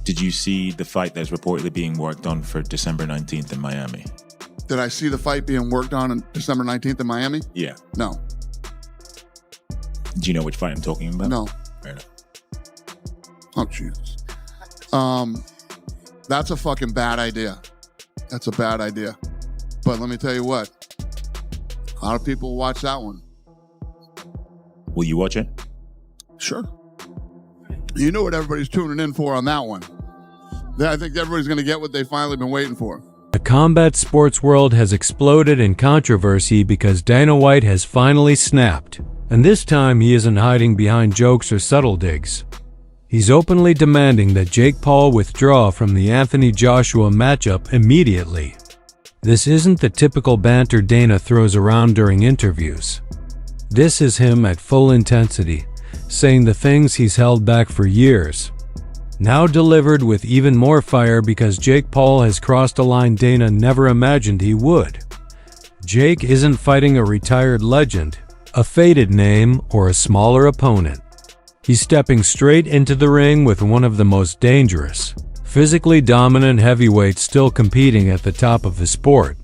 Did you see the fight that's reportedly being worked on for December 19th in Miami? Did I see the fight being worked on December 19th in Miami? Yeah. No. Do you know which fight I'm talking about? No. Fair enough. Oh, Jesus. That's a fucking bad idea. That's a bad idea. But let me tell you what. A lot of people watch that one. Will you watch it? Sure. You know what everybody's tuning in for on that one. I think everybody's going to get what they've finally been waiting for. The combat sports world has exploded in controversy because Dana White has finally snapped. And this time he isn't hiding behind jokes or subtle digs. He's openly demanding that Jake Paul withdraw from the Anthony Joshua matchup immediately. This isn't the typical banter Dana throws around during interviews. This is him at full intensity, saying the things he's held back for years. Now delivered with even more fire because Jake Paul has crossed a line Dana never imagined he would. Jake isn't fighting a retired legend, a faded name, or a smaller opponent. He's stepping straight into the ring with one of the most dangerous, physically dominant heavyweights still competing at the top of the sport.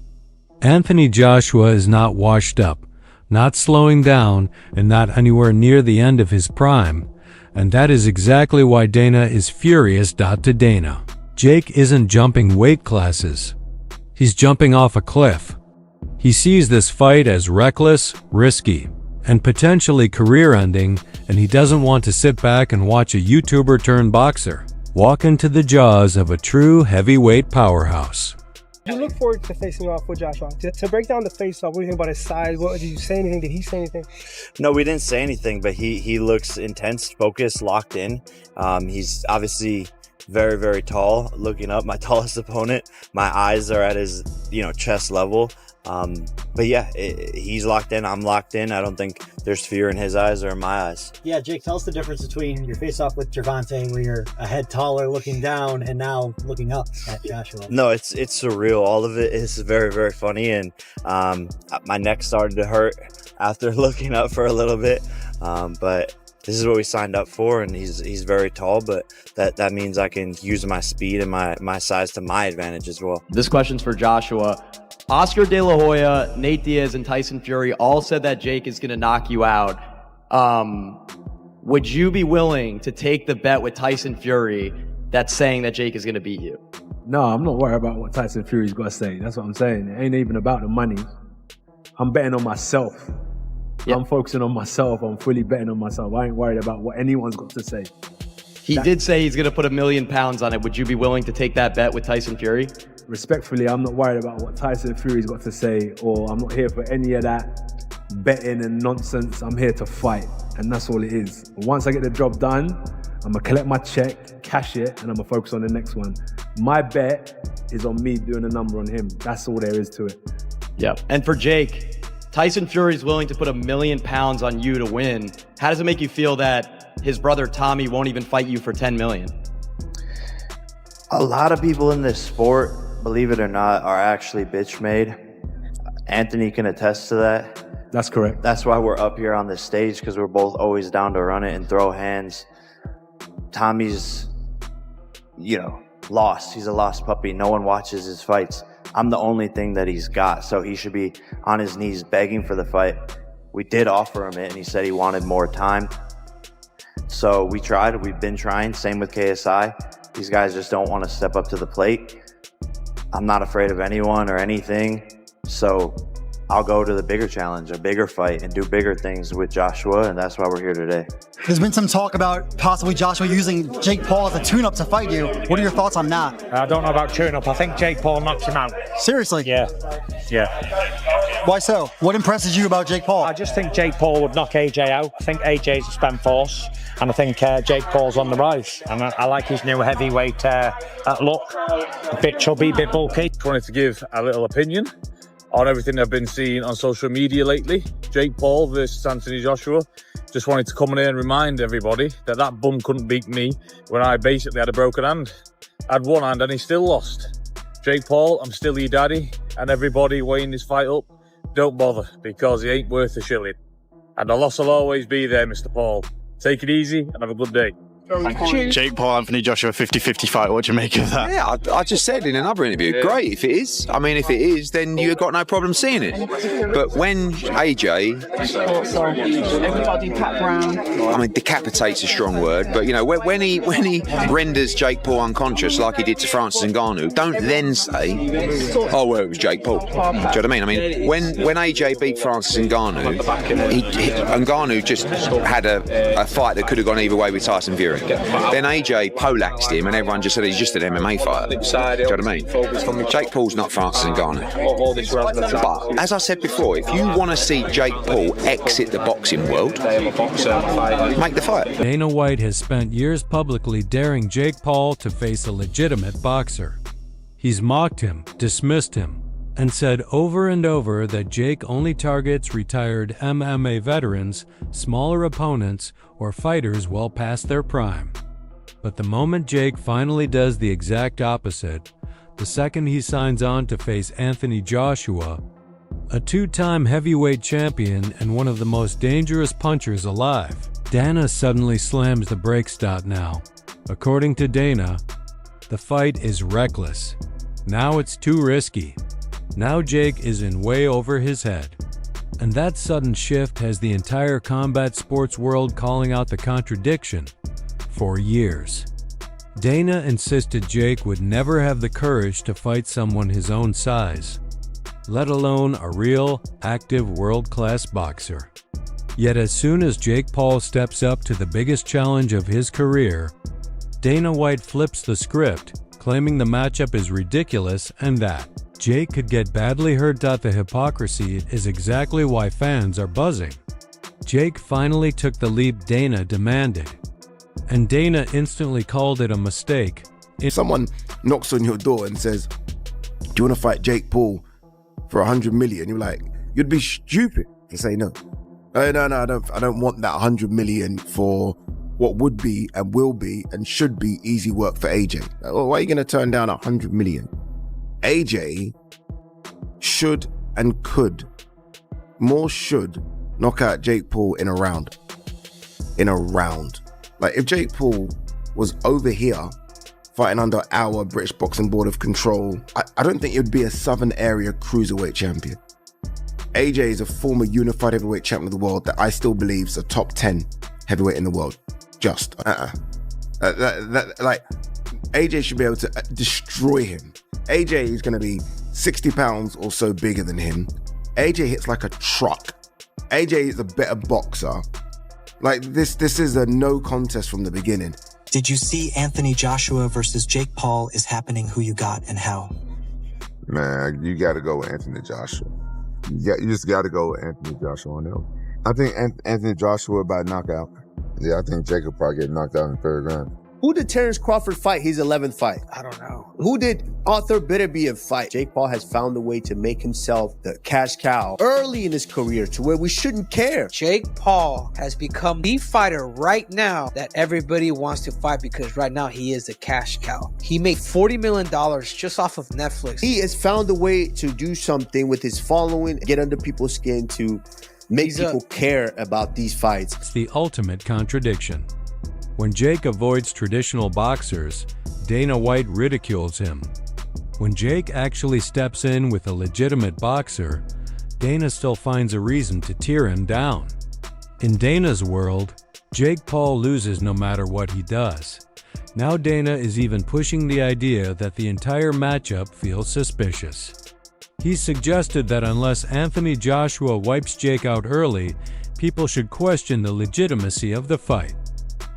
Anthony Joshua is not washed up, not slowing down, and not anywhere near the end of his prime. And that is exactly why Dana is furious. To Dana, Jake isn't jumping weight classes. He's jumping off a cliff. He sees this fight as reckless, risky, and potentially career-ending, and he doesn't want to sit back and watch a YouTuber turned boxer walk into the jaws of a true heavyweight powerhouse. You look forward to facing off with Joshua. To break down the face-off, what do you think about his size? Did you say anything? Did he say anything? No, we didn't say anything, but he looks intense, focused, locked in. He's obviously very, very tall. Looking up, my tallest opponent. My eyes are at his, chest level. But yeah, he's locked in. I'm locked in. I don't think there's fear in his eyes or in my eyes. Yeah, Jake, tell us the difference between your face-off with Gervonta, where you're a head taller looking down, and now looking up at Joshua. No, it's surreal. All of it is very, very funny, and my neck started to hurt after looking up for a little bit. But this is what we signed up for, and he's very tall, but that means I can use my speed and my size to my advantage as well. This question's for Joshua. Oscar De La Hoya, Nate Diaz, and Tyson Fury all said that Jake is going to knock you out. Would you be willing to take the bet with Tyson Fury that's saying that Jake is going to beat you? No, I'm not worried about what Tyson Fury's got to say. That's what I'm saying. It ain't even about the money. I'm betting on myself. Yep. I'm focusing on myself. I'm fully betting on myself. I ain't worried about what anyone's got to say. He did say he's going to put £1 million on it. Would you be willing to take that bet with Tyson Fury? Respectfully, I'm not worried about what Tyson Fury's got to say, or I'm not here for any of that betting and nonsense. I'm here to fight, and that's all it is. Once I get the job done, I'm going to collect my check, cash it, and I'm going to focus on the next one. My bet is on me doing a number on him. That's all there is to it. Yeah. And for Jake, Tyson Fury's willing to put £1 million on you to win. How does it make you feel that his brother Tommy won't even fight you for $10 million? A lot of people in this sport, believe it or not, are actually bitch made. Anthony can attest to that. That's correct. That's why we're up here on this stage, because we're both always down to run it and throw hands. Tommy's, lost. He's a lost puppy. No one watches his fights. I'm the only thing that he's got, so he should be on his knees begging for the fight. We did offer him it, and he said he wanted more time. So we tried. We've been trying. Same with KSI. These guys just don't want to step up to the plate. I'm not afraid of anyone or anything, so I'll go to the bigger challenge, a bigger fight, and do bigger things with Joshua, and that's why we're here today. There's been some talk about possibly Joshua using Jake Paul as a tune-up to fight you. What are your thoughts on that? I don't know about tune-up. I think Jake Paul knocks him out. Seriously? Yeah. Why so? What impresses you about Jake Paul? I just think Jake Paul would knock AJ out. I think AJ's a spam force, and I think Jake Paul's on the rise. And I like his new heavyweight look. A bit chubby, a bit bulky. Wanted to give a little opinion on everything I've been seeing on social media lately. Jake Paul versus Anthony Joshua. Just wanted to come in here and remind everybody that bum couldn't beat me when I basically had a broken hand. I had one hand and he still lost. Jake Paul, I'm still your daddy, and everybody weighing this fight up, don't bother, because he ain't worth a shilling. And the loss will always be there, Mr. Paul. Take it easy and have a good day. Jake Paul, Anthony Joshua, 50-50 fight. What do you make of that? Yeah, I just said in another interview, great if it is. I mean, if it is, then you've got no problem seeing it. But when AJ, I mean, decapitate's a strong word, but you know, when he renders Jake Paul unconscious like he did to Francis Ngannou, don't then say, oh well, it was Jake Paul. Do you know what I mean? I mean, when AJ beat Francis Ngannou, Ngannou just had a fight that could have gone either way with Tyson Fury. Then AJ poleaxed him and everyone just said he's just an MMA fighter. Do you know what I mean? Jake Paul's not Francis Ngannou. But as I said before, if you want to see Jake Paul exit the boxing world, make the fight. Dana White has spent years publicly daring Jake Paul to face a legitimate boxer. He's mocked him, dismissed him, and said over and over that Jake only targets retired MMA veterans, smaller opponents, or fighters well past their prime. But the moment Jake finally does the exact opposite, the second he signs on to face Anthony Joshua, a two-time heavyweight champion and one of the most dangerous punchers alive, Dana suddenly slams the brakes. Now, according to Dana, the fight is reckless. Now it's too risky. Now Jake is in way over his head. And that sudden shift has the entire combat sports world calling out the contradiction for years. Dana insisted Jake would never have the courage to fight someone his own size, let alone a real, active, world-class boxer. Yet as soon as Jake Paul steps up to the biggest challenge of his career, Dana White flips the script, claiming the matchup is ridiculous and that Jake could get badly hurt. The hypocrisy is exactly why fans are buzzing. Jake finally took the leap Dana demanded, and Dana instantly called it a mistake. If someone knocks on your door and says, do you want to fight Jake Paul for 100 million? You're like, you'd be stupid to say no. No, I don't want that 100 million for what would be and will be and should be easy work for AJ. Well, why are you going to turn down 100 million? AJ should and could, more should, knock out Jake Paul in a round. Like if Jake Paul was over here fighting under our British Boxing Board of Control, I don't think it would be a Southern Area Cruiserweight champion. AJ is a former unified heavyweight champion of the world that I still believe is a top 10 heavyweight in the world. Like AJ should be able to destroy him. AJ is going to be 60 pounds or so bigger than him. AJ hits like a truck. AJ is a better boxer. Like this is a no contest from the beginning. Did you see Anthony Joshua versus Jake Paul is happening? Who you got and how? Man, you got to go with Anthony Joshua. You just got to go with Anthony Joshua on him. I think Anthony Joshua by knockout. Yeah, I think Jake will probably get knocked out in the third round. Who did Terrence Crawford fight his 11th fight? I don't know. Who did Arthur Beterbiev fight? Jake Paul has found a way to make himself the cash cow early in his career to where we shouldn't care. Jake Paul has become the fighter right now that everybody wants to fight because right now he is the cash cow. He made $40 million just off of Netflix. He has found a way to do something with his following, get under people's skin to make people care about these fights. It's the ultimate contradiction. When Jake avoids traditional boxers, Dana White ridicules him. When Jake actually steps in with a legitimate boxer, Dana still finds a reason to tear him down. In Dana's world, Jake Paul loses no matter what he does. Now Dana is even pushing the idea that the entire matchup feels suspicious. He suggested that unless Anthony Joshua wipes Jake out early, people should question the legitimacy of the fight.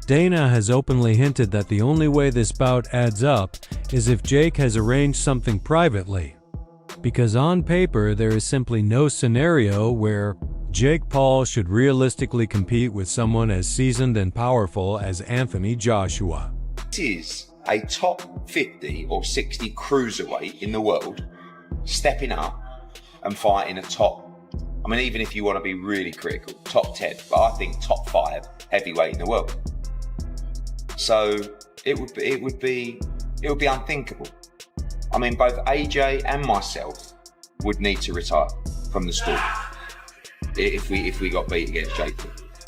Dana has openly hinted that the only way this bout adds up is if Jake has arranged something privately, because on paper there is simply no scenario where Jake Paul should realistically compete with someone as seasoned and powerful as Anthony Joshua. This is a top 50 or 60 cruiserweight in the world stepping up and fighting a top, I mean, even if you want to be really critical, top 10, but I think top 5 heavyweight in the world. So it would be unthinkable. I mean, both AJ and myself would need to retire from the sport if we got beat against Jake.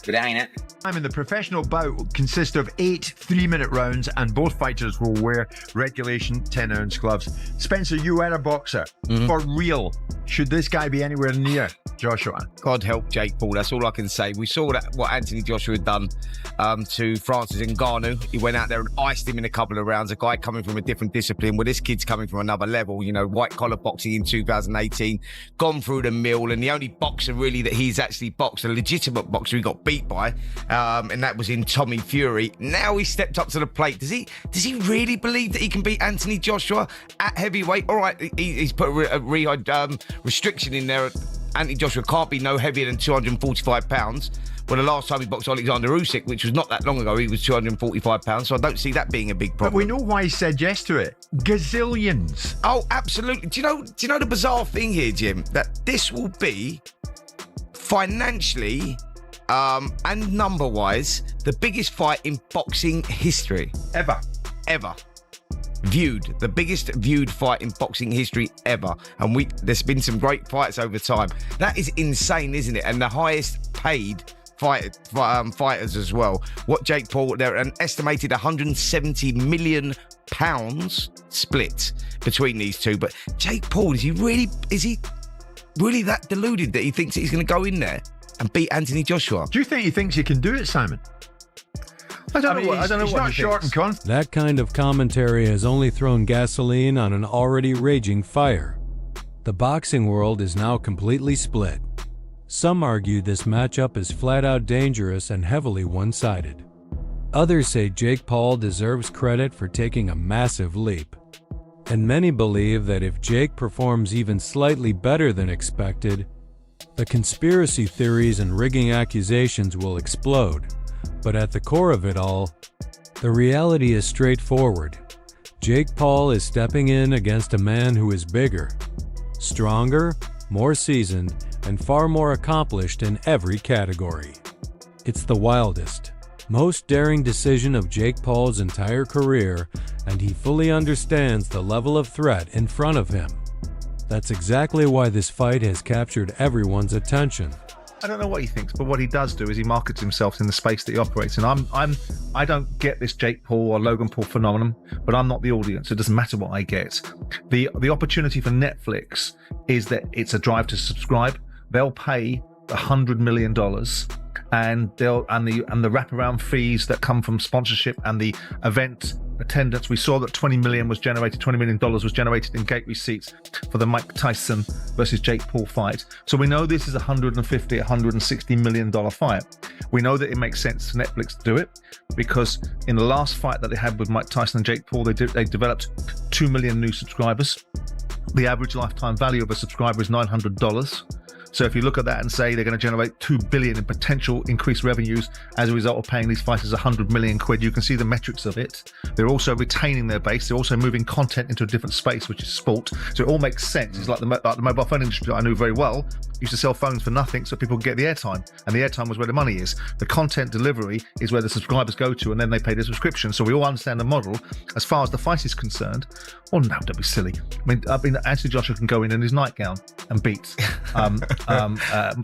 but it ain't it. In the professional bout will consist of 8 3-minute rounds, and both fighters will wear regulation 10-ounce gloves. Spencer, you are a boxer. For real. Should this guy be anywhere near Joshua? God help Jake Paul. That's all I can say. We saw that what Anthony Joshua had done to Francis Ngannou. He went out there and iced him in a couple of rounds. A guy coming from a different discipline. Well, this kid's coming from another level. You know, white collar boxing in 2018, gone through the mill, and the only boxer really that he's actually boxed, a legitimate boxer he got beat by, and that was in Tommy Fury. Now he stepped up to the plate. Does he really believe that he can beat Anthony Joshua at heavyweight? All right, he's put a restriction in there. Anthony Joshua can't be no heavier than 245 pounds. Well, the last time he boxed Alexander Usyk, which was not that long ago, he was 245 pounds. So I don't see that being a big problem. But we know why he said yes to it. Gazillions. Oh, absolutely. Do you know the bizarre thing here, Jim? That this will be financially and number-wise the biggest fight in boxing history. Ever. The biggest viewed fight in boxing history ever. And there's been some great fights over time. That is insane, isn't it? And the highest paid fighters as well. What Jake Paul, they're an estimated £170 million split between these two. But Jake Paul, is he really that deluded that he thinks he's going to go in there and beat Anthony Joshua? Do you think he thinks he can do it, Simon? I don't know what he's not short and confident. That kind of commentary has only thrown gasoline on an already raging fire. The boxing world is now completely split. Some argue this matchup is flat-out dangerous and heavily one-sided. Others say Jake Paul deserves credit for taking a massive leap. And many believe that if Jake performs even slightly better than expected, the conspiracy theories and rigging accusations will explode. But at the core of it all, the reality is straightforward. Jake Paul is stepping in against a man who is bigger, stronger, more seasoned, and far more accomplished in every category. It's the wildest, most daring decision of Jake Paul's entire career, and he fully understands the level of threat in front of him. That's exactly why this fight has captured everyone's attention. I don't know what he thinks, but what he does do is he markets himself in the space that he operates in. I don't get this Jake Paul or Logan Paul phenomenon, but I'm not the audience. It doesn't matter what I get. The opportunity for Netflix is that it's a drive to subscribe. They'll pay $100 million, and the wraparound fees that come from sponsorship and the event attendance. We saw that $20 million was generated in gate receipts for the Mike Tyson versus Jake Paul fight. So we know this is a $160 million fight. We know that it makes sense to Netflix to do it because in the last fight that they had with Mike Tyson and Jake Paul, they developed 2 million new subscribers. The average lifetime value of a subscriber is $900. So if you look at that and say they're going to generate $2 billion in potential increased revenues as a result of paying these fighters $100 million, you can see the metrics of it. They're also retaining their base. They're also moving content into a different space, which is sport. So it all makes sense. It's like the mobile phone industry I knew very well. Used to sell phones for nothing so people could get the airtime, and the airtime was where the money is. The content delivery is where the subscribers go to, and then they pay their subscription. So we all understand the model. As far as the fight is concerned, oh no, don't be silly. I mean, Anthony Joshua can go in his nightgown and beat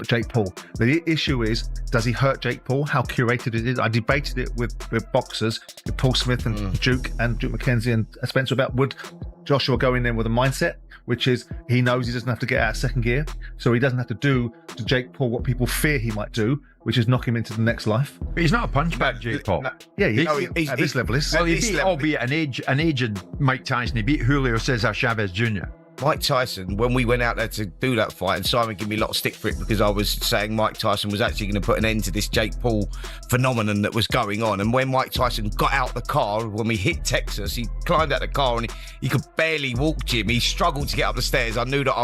Jake Paul. The issue is, does he hurt Jake Paul? How curated it is? I debated it with boxers, with Paul Smith and Duke McKenzie and Spencer about would Joshua go in there with a mindset, which is he knows he doesn't have to get out of second gear, so he doesn't have to do to Jake Paul what people fear he might do, which is knock him into the next life. But he's not a punchback, Jake Paul. Yeah, at this level is. Well, he beat, albeit an aged Mike Tyson, he beat Julio Cesar Chavez Jr. Mike Tyson, when we went out there to do that fight, and Simon gave me a lot of stick for it because I was saying Mike Tyson was actually going to put an end to this Jake Paul phenomenon that was going on. And when Mike Tyson got out the car, when we hit Texas, he climbed out the car and he could barely walk, Jim. He struggled to get up the stairs. I knew that I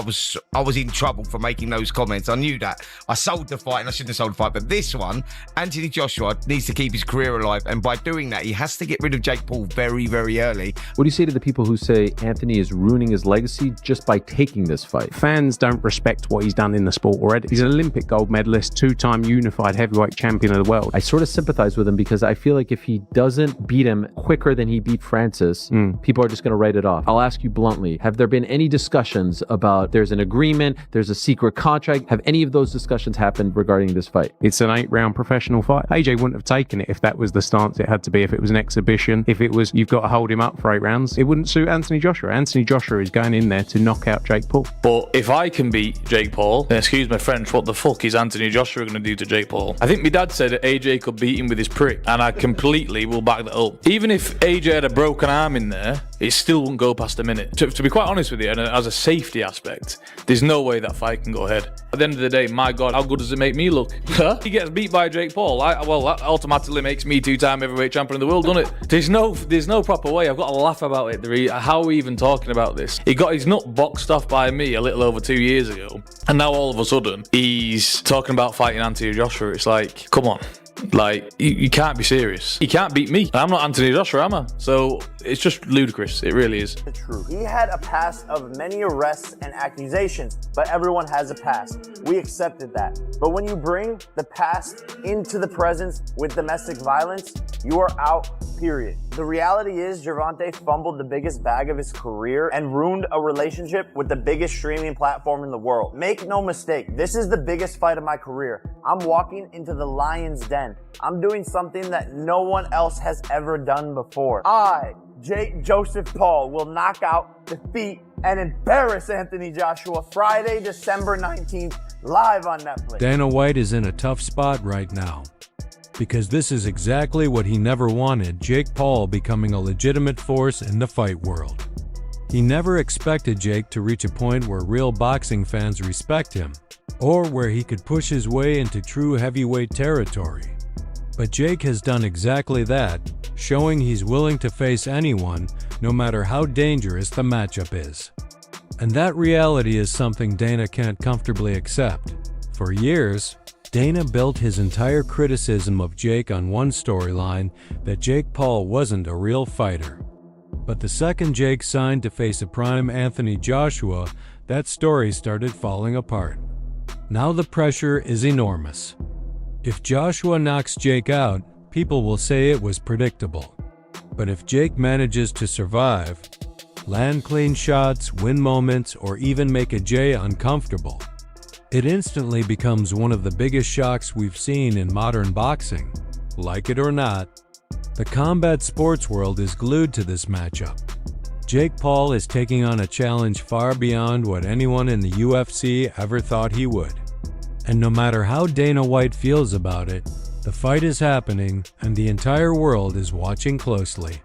was in trouble for making those comments. I knew that. I sold the fight and I shouldn't have sold the fight. But this one, Anthony Joshua needs to keep his career alive. And by doing that, he has to get rid of Jake Paul very, very early. What do you say to the people who say Anthony is ruining his legacy just by taking this fight. Fans don't respect what he's done in the sport already. He's an Olympic gold medalist, 2-time unified heavyweight champion of the world. I sort of sympathize with him because I feel like if he doesn't beat him quicker than he beat Francis, people are just going to write it off. I'll ask you bluntly, have there been any discussions about there's an agreement, there's a secret contract? Have any of those discussions happened regarding this fight? It's an 8-round professional fight. AJ wouldn't have taken it if that was the stance it had to be, if it was an exhibition, if it was you've got to hold him up for 8 rounds. It wouldn't suit Anthony Joshua. Anthony Joshua is going in there to knock out Jake Paul. But if I can beat Jake Paul, then excuse my French, what the fuck is Anthony Joshua going to do to Jake Paul? I think my dad said that AJ could beat him with his prick, and I completely will back that up. Even if AJ had a broken arm in there, it still wouldn't go past a minute. To be quite honest with you, and as a safety aspect, there's no way that fight can go ahead. At the end of the day, my God, how good does it make me look? He gets beat by Jake Paul. Well, that automatically makes me 2-time heavyweight champion of the world, doesn't it? There's no proper way. I've got to laugh about it. How are we even talking about this? He got his nut boxed off by me a little over 2 years ago, and now all of a sudden he's talking about fighting Anthony Joshua. It's like, come on. Like, you can't be serious. He can't beat me. I'm not Anthony Joshua, am I? So it's just ludicrous. It really is. True. He had a past of many arrests and accusations, but everyone has a past. We accepted that. But when you bring the past into the presence with domestic violence, you are out, period. The reality is Gervonta fumbled the biggest bag of his career and ruined a relationship with the biggest streaming platform in the world. Make no mistake, this is the biggest fight of my career. I'm walking into the lion's den. I'm doing something that no one else has ever done before. I, Joseph Paul, will knock out, defeat, and embarrass Anthony Joshua Friday, December 19th, live on Netflix. Dana White is in a tough spot right now, because this is exactly what he never wanted, Jake Paul becoming a legitimate force in the fight world. He never expected Jake to reach a point where real boxing fans respect him, or where he could push his way into true heavyweight territory. But Jake has done exactly that, showing he's willing to face anyone, no matter how dangerous the matchup is. And that reality is something Dana can't comfortably accept. For years, Dana built his entire criticism of Jake on one storyline, that Jake Paul wasn't a real fighter. But the second Jake signed to face a prime Anthony Joshua, that story started falling apart. Now the pressure is enormous. If Joshua knocks Jake out, people will say it was predictable. But if Jake manages to survive, land clean shots, win moments, or even make a Jay uncomfortable, it instantly becomes one of the biggest shocks we've seen in modern boxing. Like it or not, the combat sports world is glued to this matchup. Jake Paul is taking on a challenge far beyond what anyone in the UFC ever thought he would. And no matter how Dana White feels about it, the fight is happening and the entire world is watching closely.